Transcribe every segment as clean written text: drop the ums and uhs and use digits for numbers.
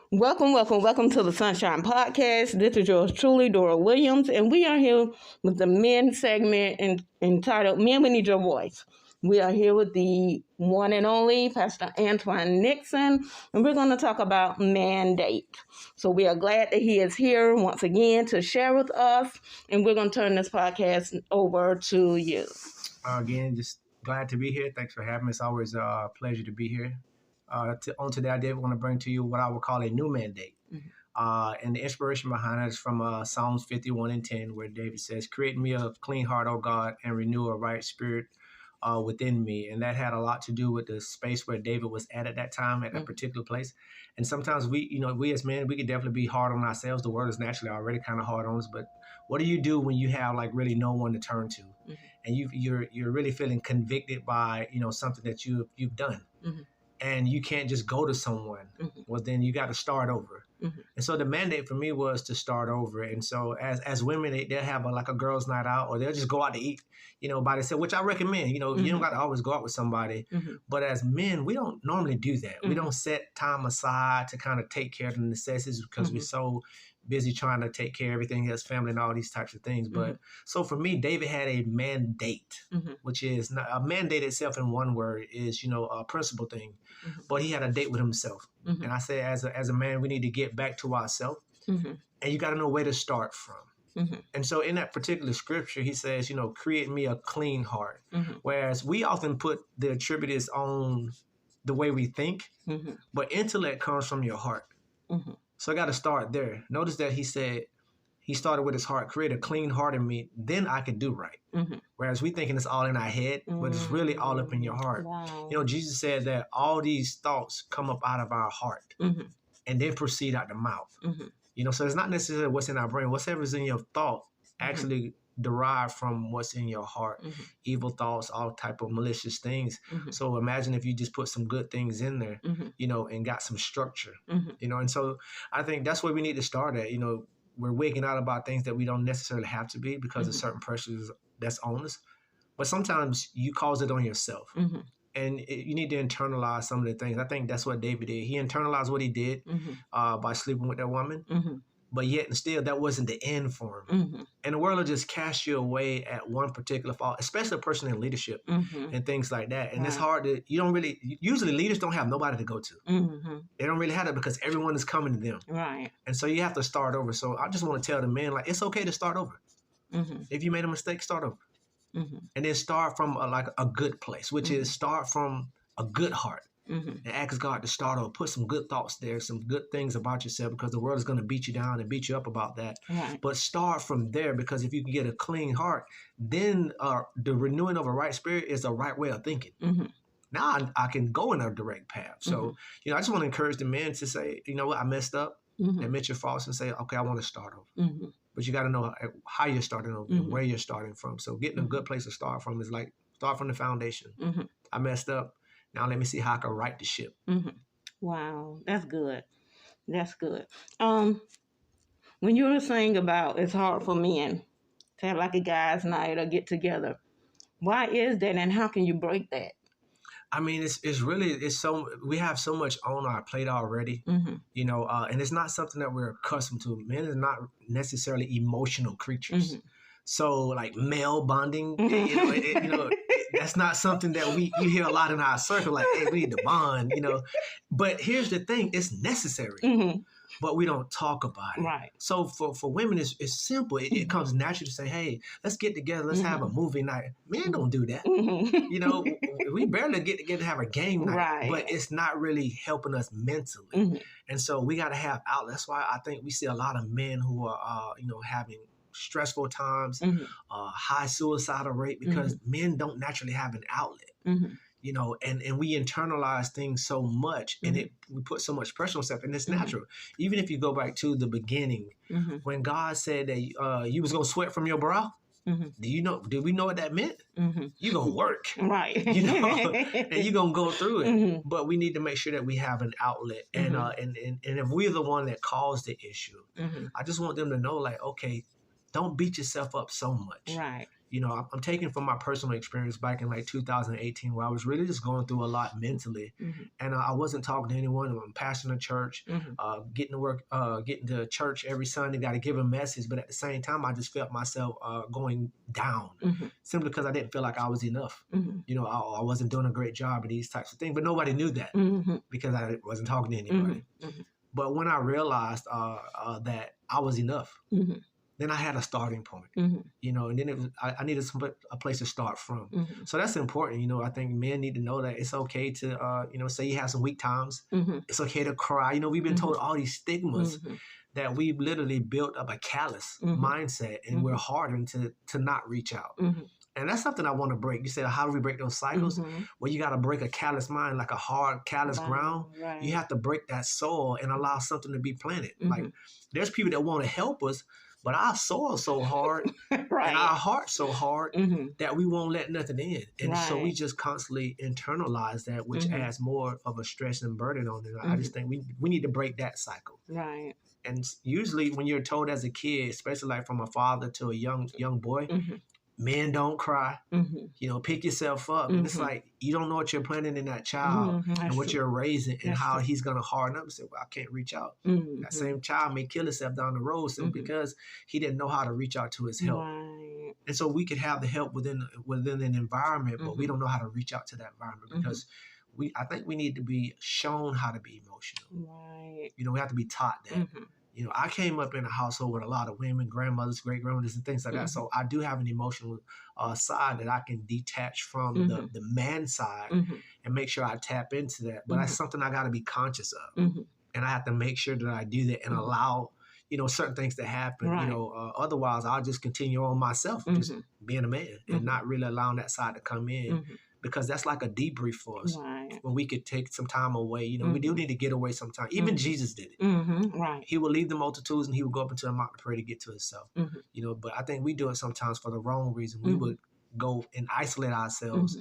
Welcome to the Sunshine Podcast. This is yours truly, Dora Williams, and we are here with the men segment entitled Men, We Need Your Voice. We are here with the one and only Pastor Antwon Nixon, and we're going to talk about mandate. So we are glad that he is here once again to share with us, and we're going to turn this podcast over to you. Again, just glad to be here. Thanks for having me. It's always a pleasure to be here. On today, I did want to bring to you what I would call a new mandate. And the inspiration behind it is from Psalms 51:10, where David says, "Create me a clean heart, O God, and renew a right spirit within me." And that had a lot to do with the space where David was at that time, at that particular place. And sometimes we as men, we could definitely be hard on ourselves. The world is naturally already kind of hard on us. But what do you do when you have like really no one to turn to, and you're really feeling convicted by something that you've done? And you can't just go to someone. Well, then you got to start over. And so the mandate for me was to start over. And so as women, they'll have a girls' night out, or they'll just go out to eat, by themselves, which I recommend. You don't got to always go out with somebody. But as men, we don't normally do that. We don't set time aside to kind of take care of the necessities because we're so busy trying to take care of everything else, family and all these types of things. But so for me, David had a mandate, which is not, a mandate itself in one word is, a principle thing. But he had a date with himself. And I say as a man, we need to get back to ourselves. And you got to know where to start from. And so in that particular scripture, he says, create me a clean heart. Whereas we often put the attributes on the way we think, but intellect comes from your heart. So I got to start there. Notice that he said, he started with his heart, create a clean heart in me, then I can do right. Whereas we thinking it's all in our head, but it's really all up in your heart. Wow. Jesus said that all these thoughts come up out of our heart and then proceed out the mouth. So it's not necessarily what's in our brain. Whatever's in your thought actually derived from what's in your heart. Evil thoughts, all type of malicious things. So imagine if you just put some good things in there, and got some structure, and so I think that's where we need to start at. We're waking out about things that we don't necessarily have to be because of certain pressures that's on us. But sometimes you cause it on yourself. And you need to internalize some of the things. I think that's what David did. He internalized what he did by sleeping with that woman. But yet and still, that wasn't the end for him. And the world will just cast you away at one particular fault, especially a person in leadership and things like that. And it's hard to, usually leaders don't have nobody to go to. They don't really have that because everyone is coming to them. Right. And so you have to start over. So I just want to tell the men, it's okay to start over. If you made a mistake, start over. And then start from a good place, which is start from a good heart. And ask God to start over, put some good thoughts there, some good things about yourself, because the world is going to beat you down and beat you up about that. But start from there, because if you can get a clean heart, then the renewing of a right spirit is a right way of thinking. Now I can go in a direct path. So, I just want to encourage the men to say, you know what, I messed up, admit your faults and say, okay, I want to start over. But you got to know how you're starting over and where you're starting from. So getting a good place to start from is start from the foundation. I messed up. Now let me see how I can right the ship. Wow, that's good. That's good. When you were saying about it's hard for men to have like a guys' night or get together, why is that, and how can you break that? I mean, we have so much on our plate already, and it's not something that we're accustomed to. Men are not necessarily emotional creatures. So like male bonding, that's not something that you hear a lot in our circle. Like, hey, we need to bond, But here's the thing: it's necessary, but we don't talk about it. Right. So for women, it's simple. It comes naturally to say, hey, let's get together. Let's have a movie night. Men don't do that. We barely get together to have a game night, right. But it's not really helping us mentally. And so we got to have outlets. That's why I think we see a lot of men who are, having stressful times, high suicidal rate, because men don't naturally have an outlet, and we internalize things so much, and we put so much pressure on ourselves, and it's natural. Even if you go back to the beginning, when God said that you was going to sweat from your brow, did we know what that meant? You're going to work, right? And you're going to go through it. But we need to make sure that we have an outlet, and if we're the one that caused the issue, I just want them to know, like, okay, don't beat yourself up so much. Right. You know, I'm taking from my personal experience back in like 2018, where I was really just going through a lot mentally, and I wasn't talking to anyone. I'm pastoring a church, getting to work, getting to church every Sunday. Got to give a message, but at the same time, I just felt myself going down, simply because I didn't feel like I was enough. You know, I wasn't doing a great job of these types of things, but nobody knew that because I wasn't talking to anybody. But when I realized that I was enough, then I had a starting point, you know, and then I needed a place to start from. So that's important. You know, I think men need to know that it's okay to, you know, say you have some weak times. It's okay to cry. You know, we've been told all these stigmas that we've literally built up a callous mindset, and we're hardened to not reach out. And that's something I want to break. You said, how do we break those cycles? Well, you got to break a callous mind, like a hard, callous ground. Right. You have to break that soil and allow something to be planted. Like, there's people that want to help us, but our soil so hard and our heart so hard that we won't let nothing in. And so we just constantly internalize that, which adds more of a stress and burden on it. I just think we need to break that cycle. Right. And usually when you're told as a kid, especially like from a father to a young boy, men don't cry, you know, pick yourself up. And it's like, you don't know what you're planting in that child and what you're raising and how he's going to harden up and say, well, I can't reach out. That same child may kill himself down the road simply because he didn't know how to reach out to his help. Right. And so we could have the help within an environment, but we don't know how to reach out to that environment because I think we need to be shown how to be emotional. Right. You know, we have to be taught that. You know, I came up in a household with a lot of women, grandmothers, great-grandmothers, and things like that. So I do have an emotional side that I can detach from the man side and make sure I tap into that. But that's something I got to be conscious of. And I have to make sure that I do that and allow, you know, certain things to happen. Right. You know, otherwise I'll just continue on myself, just being a man and not really allowing that side to come in. Because that's like a debrief for us. Right. When we could take some time away. You know, we do need to get away sometime. Even Jesus did it. Right. He would leave the multitudes and he would go up into a mountain to pray to get to himself. You know, but I think we do it sometimes for the wrong reason. We would go and isolate ourselves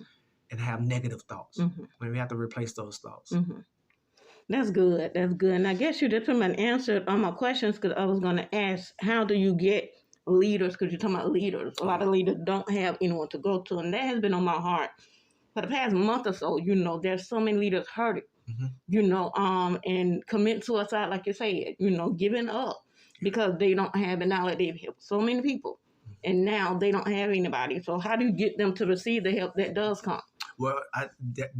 and have negative thoughts. When we have to replace those thoughts. That's good. That's good. And I guess you just answered all my questions, because I was going to ask, how do you get leaders? Because you're talking about leaders. A lot of leaders don't have anyone to go to. And that has been on my heart for the past month or so. You know, there's so many leaders hurting, you know, and commit suicide, like you said, you know, giving up because they don't have it. Now that they've helped so many people and now they don't have anybody. So how do you get them to receive the help that does come? Well,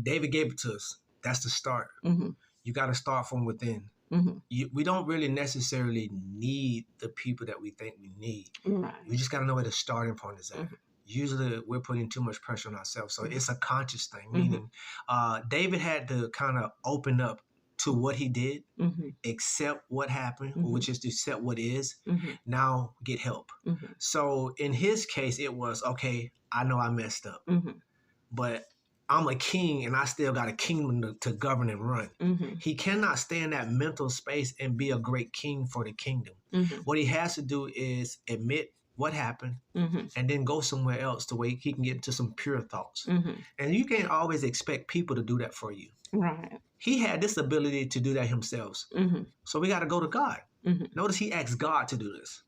David gave it to us. That's the start. You got to start from within. We don't really necessarily need the people that we think we need. Right. We just got to know where the starting point is at. Usually we're putting too much pressure on ourselves. So it's a conscious thing, meaning David had to kind of open up to what he did, accept what happened, which is to accept what is, now get help. So in his case, it was, okay, I know I messed up, but I'm a king and I still got a kingdom to govern and run. He cannot stay in that mental space and be a great king for the kingdom. What he has to do is admit what happened and then go somewhere else to where he can get into some pure thoughts. And you can't always expect people to do that for you. Right. He had this ability to do that himself. So we got to go to God. Notice he asked God to do this,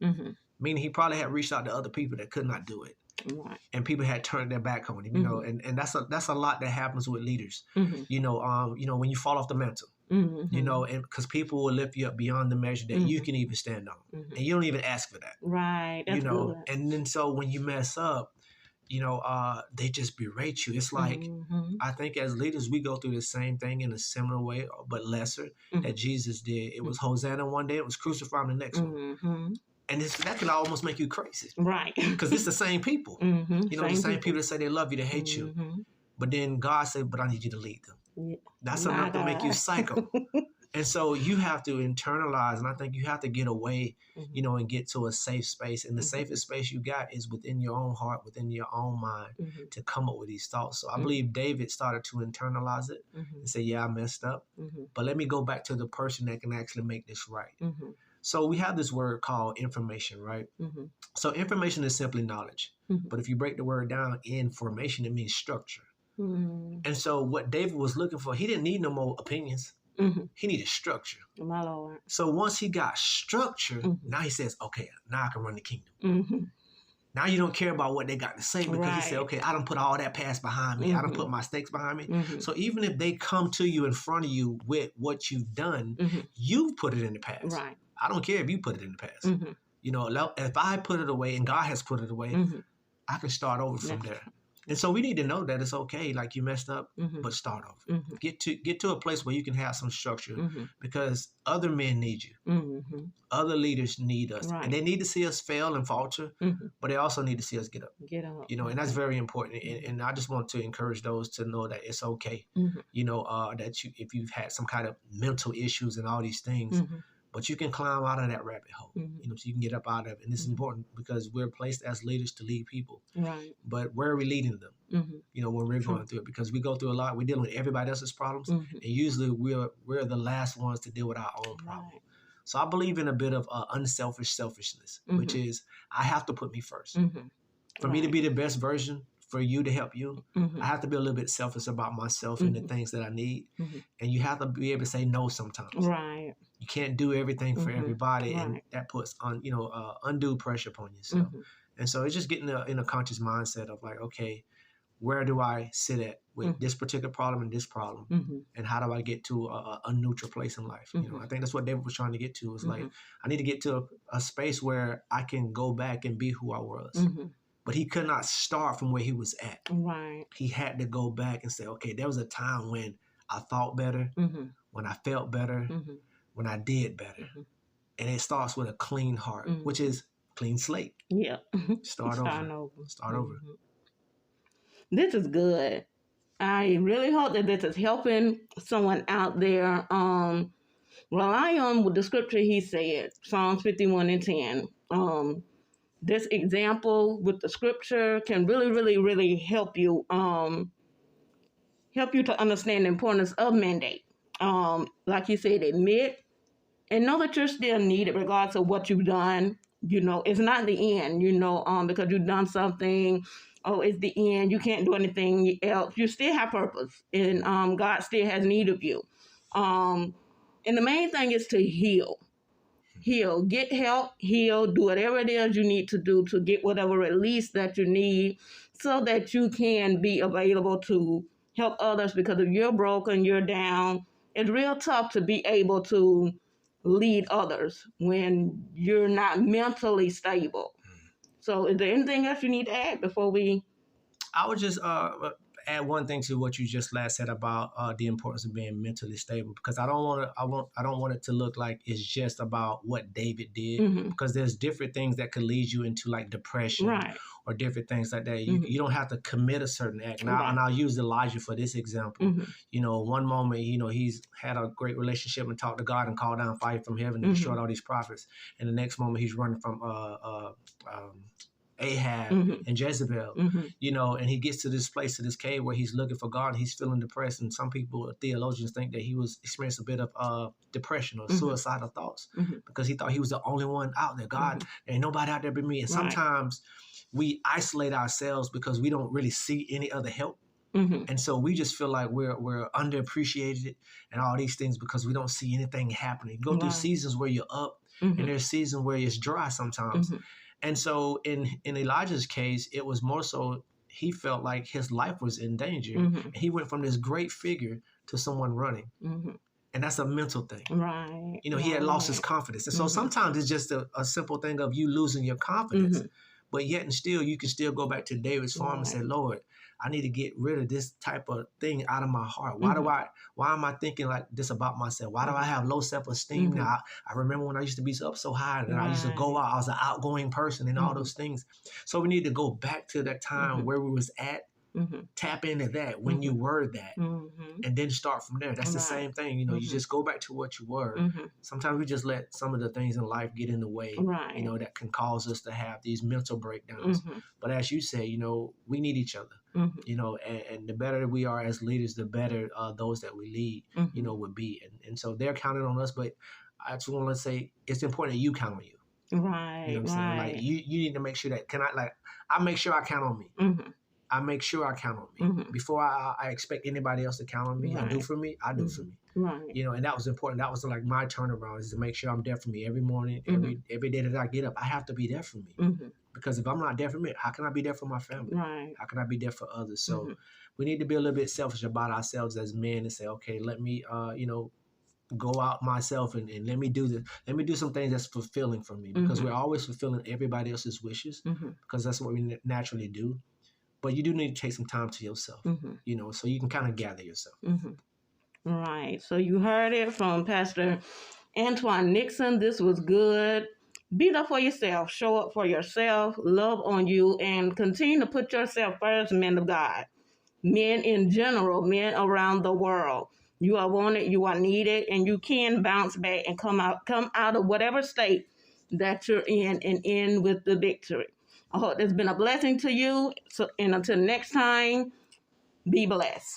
meaning he probably had reached out to other people that could not do it. Right. And people had turned their back on him, you know, and that's a lot that happens with leaders. You know, when you fall off the mantle, you know, and because people will lift you up beyond the measure that you can even stand on, and you don't even ask for that. Right. That's, you know, good. And then so when you mess up, you know, they just berate you. It's like, I think as leaders, we go through the same thing in a similar way, but lesser that Jesus did. It was Hosanna one day, it was crucified the next one. And that can almost make you crazy. Right. Because it's the same people. You know, the same people that say they love you, they hate you. But then God said, but I need you to lead them. That's enough to make you psycho. And so you have to internalize, and I think you have to get away, you know, and get to a safe space. And the safest space you got is within your own heart, within your own mind, to come up with these thoughts. So I believe David started to internalize it and say, yeah, I messed up. But let me go back to the person that can actually make this right. So we have this word called information, right? So information is simply knowledge. But if you break the word down, information, it means structure. And so what David was looking for, he didn't need no more opinions. He needed structure. My Lord. So once he got structure, now he says, okay, now I can run the kingdom. Now you don't care about what they got to say because you say, okay, I don't put all that past behind me. I don't put my mistakes behind me. So even if they come to you in front of you with what you've done, you've put it in the past. Right. I don't care if you put it in the past. You know, if I put it away and God has put it away, I can start over from there. And so we need to know that it's okay, like you messed up, but start over. Get to a place where you can have some structure because other men need you. Other leaders need us. And they need to see us fail and falter, but they also need to see us get up. You know, and that's very important. And I just want to encourage those to know that it's okay. You know, that if you've had some kind of mental issues and all these things, but you can climb out of that rabbit hole, you know, so you can get up out of it. And this is important because we're placed as leaders to lead people. Right. But where are we leading them? You know, when we're going through it, because we go through a lot, we're dealing with everybody else's problems. And usually we're the last ones to deal with our own problem. Right. So I believe in a bit of unselfish selfishness, which is I have to put me first. For me to be the best version, for you to help you, I have to be a little bit selfish about myself and the things that I need. And you have to be able to say no sometimes. Right. You can't do everything for everybody, and that puts on, you know, undue pressure upon yourself. And so it's just getting in a conscious mindset of like, okay, where do I sit at with this particular problem and this problem, and how do I get to a neutral place in life? You know, I think that's what David was trying to get to. Is like I need to get to a space where I can go back and be who I was. But he could not start from where he was at. Right. He had to go back and say, okay, there was a time when I thought better, when I felt better, when I did better. And it starts with a clean heart, which is clean slate. Yeah. Start over. This is good. I really hope that this is helping someone out there. Rely on with the scripture he said, Psalms 51:10. This example with the scripture can really help you to understand the importance of mandate. Like you said, admit and know that you're still needed regardless of what you've done. You know, it's not the end, you know, because you've done something. Oh, it's the end. You can't do anything else. You still have purpose, and God still has need of you. And the main thing is to heal. Get help, heal, do whatever it is you need to do to get whatever release that you need so that you can be available to help others, because if you're broken, you're down, it's real tough to be able to lead others when you're not mentally stable. So is there anything else you need to add before we? I would just add one thing to what you just last said about the importance of being mentally stable, because I don't want it to look like it's just about what David did, because there's different things that could lead you into like depression or different things like that. You don't have to commit a certain act. And I'll use Elijah for this example. You know, one moment, you know, he's had a great relationship and talked to God and called down fire from heaven and destroyed all these prophets. And the next moment he's running from Ahab and Jezebel, you know, and he gets to this place, to this cave where he's looking for God and he's feeling depressed. And some people, theologians, think that he was experiencing a bit of depression or suicidal thoughts because he thought he was the only one out there. God, there ain't nobody out there but me. And sometimes we isolate ourselves because we don't really see any other help. And so we just feel like we're underappreciated and all these things because we don't see anything happening. You go through seasons where you're up and there's seasons where it's dry sometimes. And so in Elijah's case, it was more so he felt like his life was in danger. And he went from this great figure to someone running. And that's a mental thing. Right. You know, he had lost his confidence. And so sometimes it's just a simple thing of you losing your confidence. But yet and still, you can still go back to David's farm and say, Lord, I need to get rid of this type of thing out of my heart. Why am I thinking like this about myself? Why do I have low self-esteem now? I remember when I used to be up so high and I used to go out, I was an outgoing person and all those things. So we need to go back to that time where we was at, tap into that when you were that, and then start from there. That's the same thing. You know, you just go back to what you were. Sometimes we just let some of the things in life get in the way, you know, that can cause us to have these mental breakdowns. But as you say, you know, we need each other. You know, and the better we are as leaders, the better those that we lead, you know, would be. And so they're counting on us, but I just want to say it's important that you count on you. Right. You know what I'm saying? Like you need to make sure that I make sure I count on me. I make sure I count on me. Before I expect anybody else to count on me or do for me, I do for me. Right. You know, and that was important. That was like my turnaround, is to make sure I'm there for me every morning, every day that I get up. I have to be there for me. Because if I'm not there for me, how can I be there for my family? Right. How can I be there for others? So we need to be a little bit selfish about ourselves as men and say, okay, let me, you know, go out myself and let me do this. Let me do some things that's fulfilling for me, because we're always fulfilling everybody else's wishes, because that's what we naturally do. But you do need to take some time to yourself, you know, so you can kind of gather yourself. Right. So you heard it from Pastor Antwon Nixon. This was good. Be there for yourself. Show up for yourself. Love on you. And continue to put yourself first, men of God. Men in general, men around the world. You are wanted, you are needed, and you can bounce back and come out of whatever state that you're in and end with the victory. I hope it's been a blessing to you. So, and until next time, be blessed.